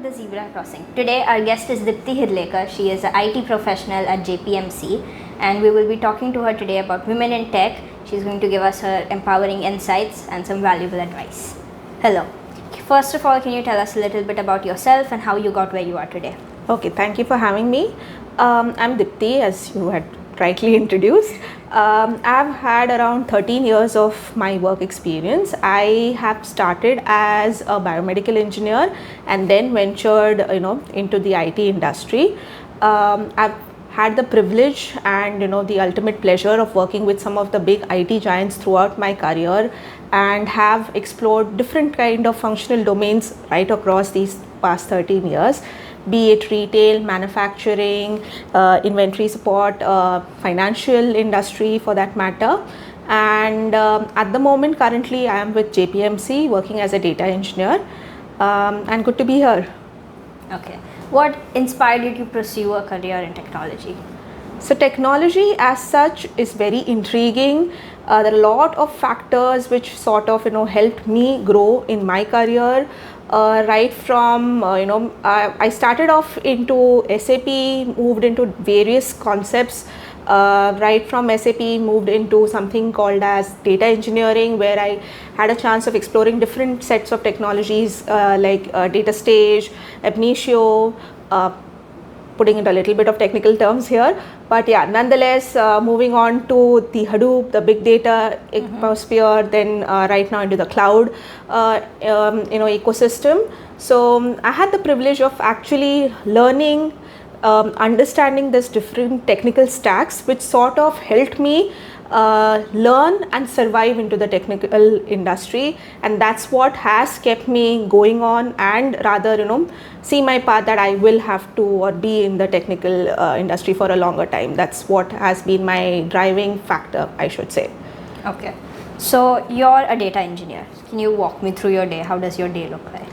to the Zebra Crossing. Today our guest is Dipti Hirlekar. She is an IT professional at JPMC and we will be talking to her today about women in tech. She's going to give us her empowering insights and some valuable advice. Hello. First of all, can you tell us a little bit about yourself and how you got where you are today? Okay, thank you for having me. I'm Dipti, as you had rightly introduced. I've had around 13 years of my work experience. I have started as a biomedical engineer and then ventured, into the IT industry. I've had the privilege and the ultimate pleasure of working with some of the big IT giants throughout my career, and have explored different kind of functional domains right across these past 13 years. Be it retail, manufacturing, inventory support, financial industry for that matter. And at the moment, currently, I am with JPMC working as a data engineer, and good to be here. Okay. What inspired you to pursue a career in technology? So technology as such is very intriguing. There are a lot of factors which sort of helped me grow in my career. Right from I started off into SAP, moved into various concepts. Right from SAP moved into something called as data engineering, where I had a chance of exploring different sets of technologies like data stage, ab initio, putting in a little bit of technical terms here, but yeah, nonetheless, moving on to the Hadoop, the big data atmosphere, then right now into the cloud ecosystem. So I had the privilege of actually learning, understanding this different technical stacks, which sort of helped me learn and survive into the technical industry, and that's what has kept me going on, and rather see my path that I will have to or be in the technical industry for a longer time. That's what has been my driving factor, I should say. Okay, so you're a data engineer. Can you walk me through your day? How does your day look like?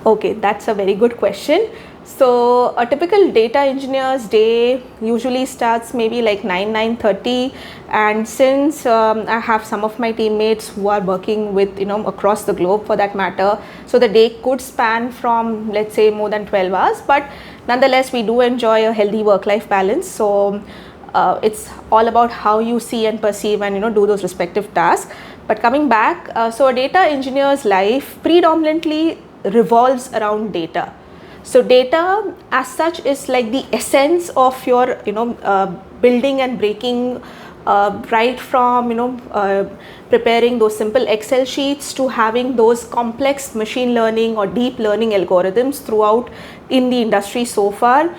Okay, that's a very good question. So a typical data engineer's day usually starts maybe like 9:30, and since I have some of my teammates who are working with across the globe for that matter, so the day could span from, let's say, more than 12 hours, but nonetheless we do enjoy a healthy work-life balance. So it's all about how you see and perceive and do those respective tasks. But coming back, so a data engineer's life predominantly revolves around data. So data as such is like the essence of your building and breaking, right from preparing those simple Excel sheets to having those complex machine learning or deep learning algorithms throughout in the industry so far.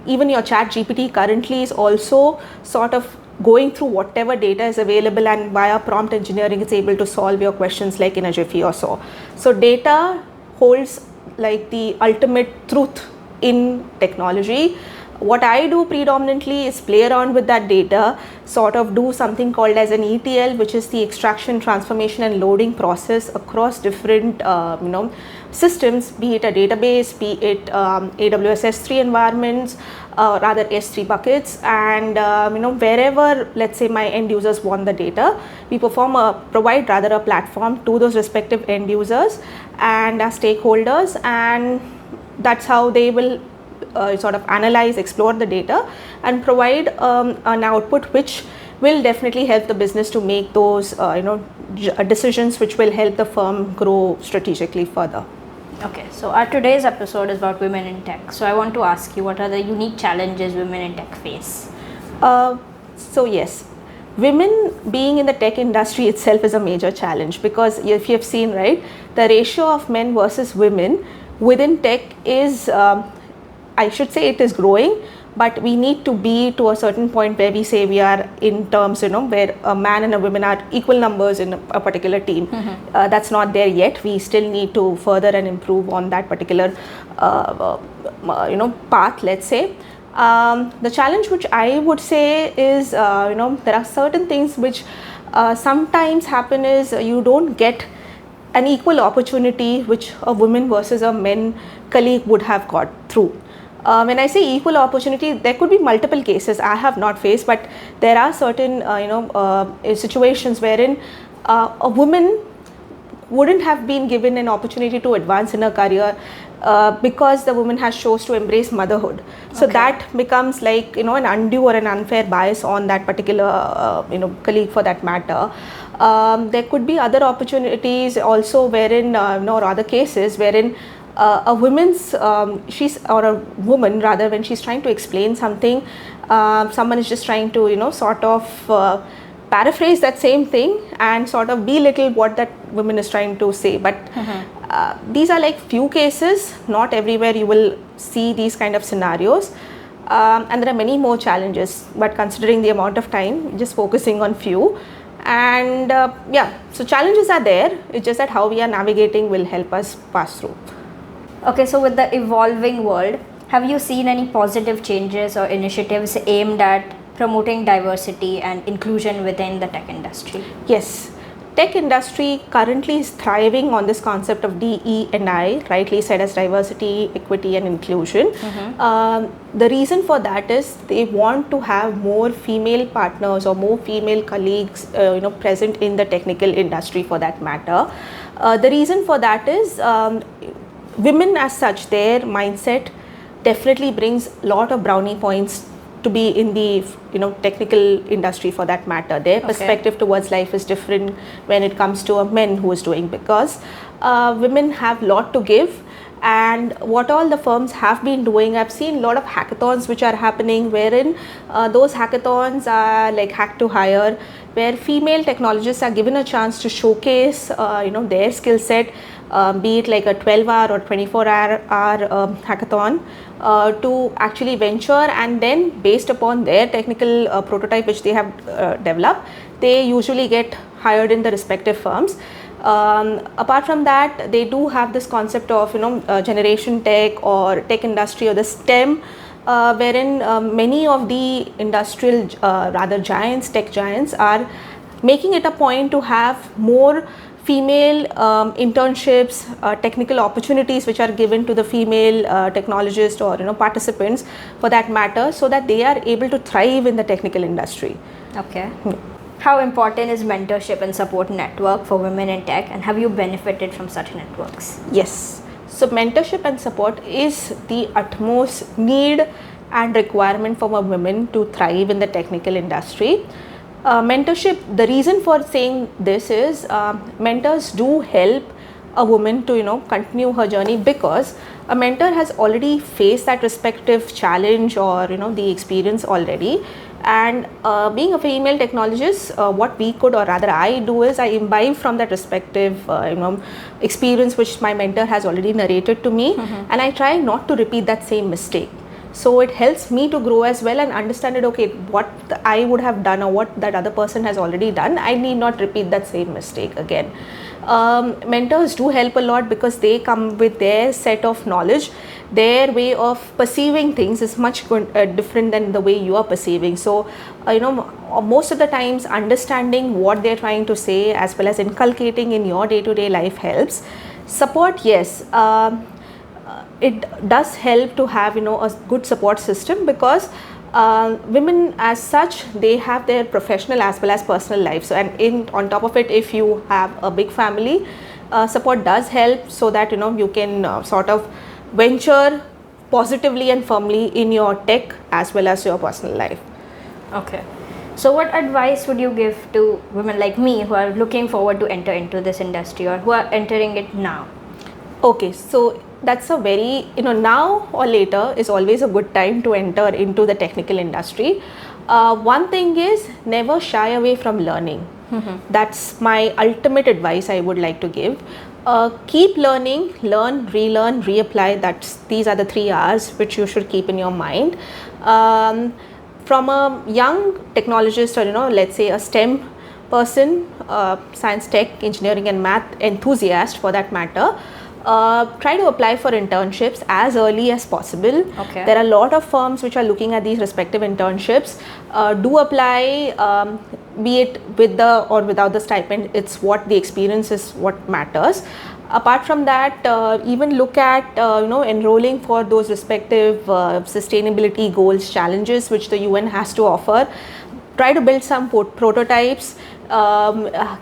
Even your chat GPT currently is also sort of going through whatever data is available, and via prompt engineering it's able to solve your questions like in a jiffy or so. So data holds like the ultimate truth in technology. What I do predominantly is play around with that data, sort of do something called as an ETL, which is the extraction, transformation and loading process across different systems, be it a database, be it AWS S3 environments, rather S3 buckets, and wherever, let's say, my end users want the data, we provide rather a platform to those respective end users and our stakeholders, and that's how they will sort of analyze, explore the data and provide an output which will definitely help the business to make those decisions which will help the firm grow strategically further. Okay, so our today's episode is about women in tech. So I want to ask you, what are the unique challenges women in tech face? So yes, women being in the tech industry itself is a major challenge, because if you have seen, right, the ratio of men versus women within tech is, I should say, it is growing, but we need to be to a certain point where we say we are in terms, where a man and a woman are equal numbers in a particular team. That's not there yet. We still need to further and improve on that particular, path, let's say. The challenge which I would say is, there are certain things which sometimes happen is you don't get an equal opportunity which a woman versus a men colleague would have got through. When I say equal opportunity, there could be multiple cases I have not faced, but there are certain situations wherein a woman wouldn't have been given an opportunity to advance in her career because the woman has chose to embrace motherhood. So that becomes like, an undue or an unfair bias on that particular colleague for that matter. There could be other opportunities also wherein or other cases wherein a woman's or a woman rather, when she's trying to explain something, someone is just trying to sort of paraphrase that same thing and sort of belittle what that woman is trying to say. But these are like few cases, not everywhere you will see these kind of scenarios, and there are many more challenges, but considering the amount of time, just focusing on few. And so challenges are there, it's just that how we are navigating will help us pass through. Okay, so with the evolving world, have you seen any positive changes or initiatives aimed at promoting diversity and inclusion within the tech industry? Yes, tech industry currently is thriving on this concept of DE&I, rightly said as diversity, equity and inclusion. The reason for that is they want to have more female partners or more female colleagues present in the technical industry for that matter. The reason for that is women as such, their mindset definitely brings a lot of brownie points to be in the technical industry for that matter. Their perspective towards life is different when it comes to a man who is doing, because women have a lot to give. And what all the firms have been doing, I've seen a lot of hackathons which are happening, wherein those hackathons are like hack to hire, where female technologists are given a chance to showcase their skill set, be it like a 12-hour or 24-hour hackathon, to actually venture, and then based upon their technical prototype which they have developed, they usually get hired in the respective firms. Apart from that, they do have this concept of generation tech or tech industry or the STEM, wherein many of the industrial giants, tech giants, are making it a point to have more female internships, technical opportunities which are given to the female technologists or participants for that matter, so that they are able to thrive in the technical industry. Okay. How important is mentorship and support network for women in tech, and have you benefited from such networks? Yes. So mentorship and support is the utmost need and requirement for a woman to thrive in the technical industry. Mentorship, the reason for saying this is mentors do help a woman to continue her journey, because a mentor has already faced that respective challenge or the experience already. And being a female technologist, what we could, or rather I do, is I imbibe from that respective experience which my mentor has already narrated to me, and I try not to repeat that same mistake. So it helps me to grow as well and understand it, okay, what I would have done or what that other person has already done, I need not repeat that same mistake again. Mentors do help a lot because they come with their set of knowledge. Their way of perceiving things is much different than the way you are perceiving. So, most of the times understanding what they're trying to say as well as inculcating in your day-to-day life helps. Support, yes. It does help to have a good support system, because women as such, they have their professional as well as personal life. So, and on top of it, if you have a big family, support does help, so that you can sort of venture positively and firmly in your tech as well as your personal life. Okay. So what advice would you give to women like me who are looking forward to enter into this industry, or who are entering it now? Okay, so that's a very, now or later is always a good time to enter into the technical industry. One thing is, never shy away from learning. That's my ultimate advice I would like to give. Keep learning, learn, relearn, reapply. These are the 3 R's which you should keep in your mind. From a young technologist, or let's say a STEM person, science, tech, engineering and math enthusiast for that matter, try to apply for internships as early as possible. Okay. There are a lot of firms which are looking at these respective internships. Do apply, be it with the or without the stipend. It's what the experience is what matters. Apart from that, even look at enrolling for those respective sustainability goals, challenges which the UN has to offer. Try to build some prototypes,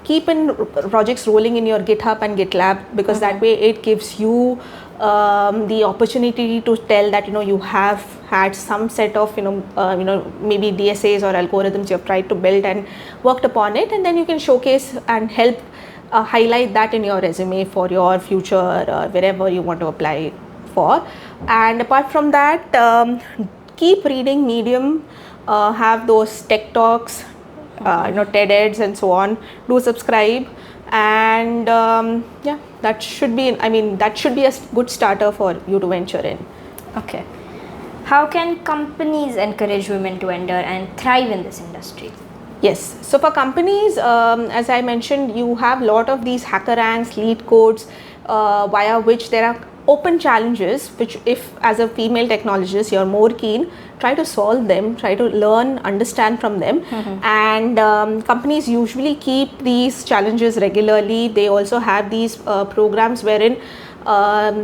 keep in projects rolling in your GitHub and GitLab, because that way it gives you the opportunity to tell that you have had some set of maybe DSAs or algorithms you have tried to build and worked upon it, and then you can showcase and help highlight that in your resume for your future wherever you want to apply for. And apart from that, keep reading Medium, have those tech talks, TED-Eds and so on. Do subscribe, and yeah, that should be a good starter for you to venture in. Okay. How can companies encourage women to enter and thrive in this industry? Yes. So for companies, as I mentioned, you have a lot of these hacker ranks, lead codes, via which there are open challenges, which if as a female technologist you're more keen, try to solve them, try to learn, understand from them. And companies usually keep these challenges regularly. They also have these programs wherein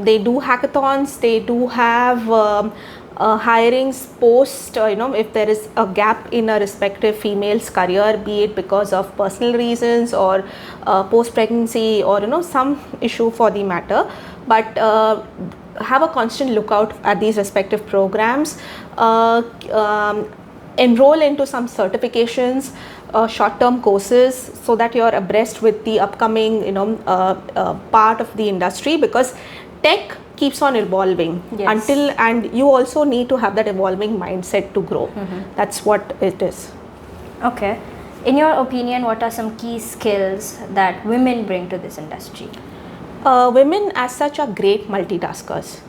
they do hackathons, they do have hirings post, if there is a gap in a respective female's career, be it because of personal reasons or post pregnancy or some issue for the matter. But have a constant lookout at these respective programs, enroll into some certifications, short-term courses, so that you are abreast with the upcoming part of the industry, because tech keeps on evolving. Yes. And you also need to have that evolving mindset to grow. That's what it is. Okay. In your opinion, what are some key skills that women bring to this industry? Women as such are great multitaskers,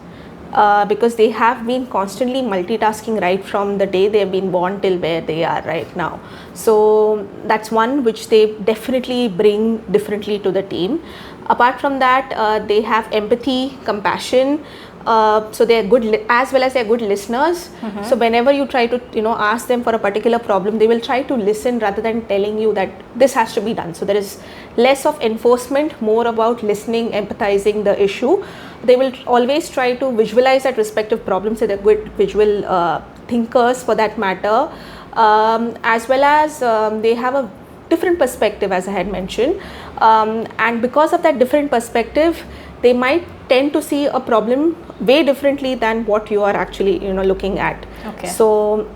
because they have been constantly multitasking right from the day they have been born till where they are right now. So that's one which they definitely bring differently to the team. Apart from that, they have empathy, compassion, so they are good as well as they are good listeners. So whenever you try to ask them for a particular problem, they will try to listen rather than telling you that this has to be done. So there is less of enforcement, more about listening, empathizing the issue. They will always try to visualize that respective problem, so they're good visual thinkers for that matter, as well as they have a different perspective, as I had mentioned, and because of that different perspective, they might tend to see a problem way differently than what you are actually looking at. Okay. So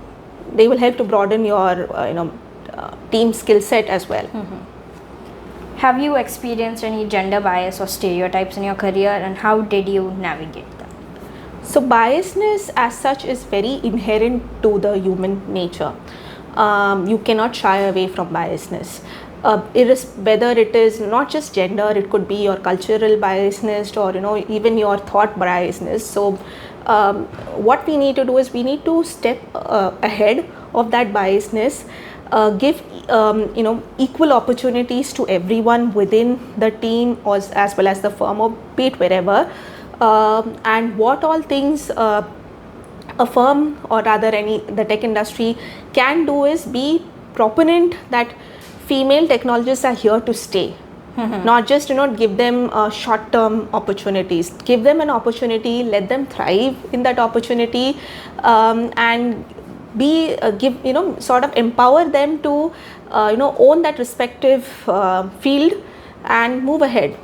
they will help to broaden your team skill set as well. Have you experienced any gender bias or stereotypes in your career, and how did you navigate them? So biasness as such is very inherent to the human nature. You cannot shy away from biasness. Whether it is not just gender, it could be your cultural biasness or even your thought biasness. So what we need to do is we need to step ahead of that biasness, give equal opportunities to everyone within the team or as well as the firm, or be it wherever, and what all things a firm or rather the tech industry can do is be proponent that female technologists are here to stay. Not just give them short-term opportunities, give them an opportunity, let them thrive in that opportunity, and sort of empower them to own that respective field and move ahead.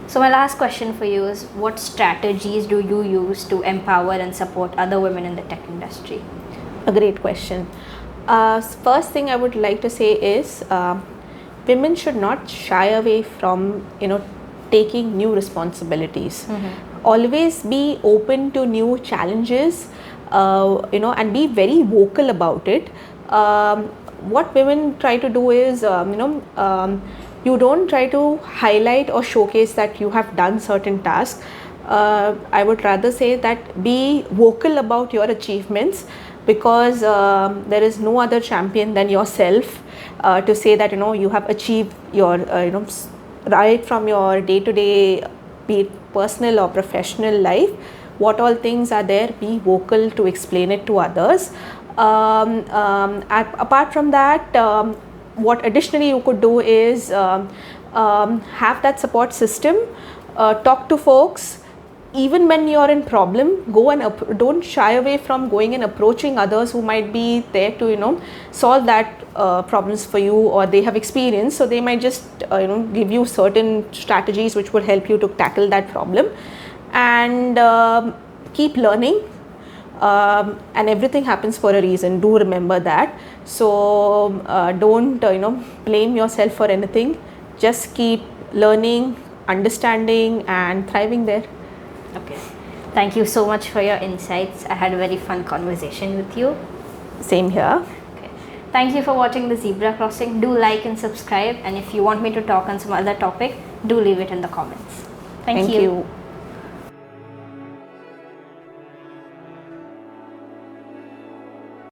So my last question for you is, what strategies do you use to empower and support other women in the tech industry? A great question. First thing I would like to say is women should not shy away from taking new responsibilities. Always be open to new challenges, and be very vocal about it. What women try to do is you don't try to highlight or showcase that you have done certain tasks. I would rather say that be vocal about your achievements, because there is no other champion than yourself to say that you have achieved your right from your day-to-day, be it personal or professional life. What all things are there, be vocal to explain it to others. Apart from that, what additionally you could do is have that support system, talk to folks. Even when you're in problem, go and don't shy away from going and approaching others who might be there to solve that problems for you, or they have experience, so they might just give you certain strategies which would help you to tackle that problem. And keep learning, and everything happens for a reason. Do remember that. So don't blame yourself for anything. Just keep learning, understanding, and thriving there. Okay. Thank you so much for your insights. I had a very fun conversation with you. Same here. Okay. Thank you for watching the Zebra Crossing. Do like and subscribe. And if you want me to talk on some other topic, do leave it in the comments. Thank you.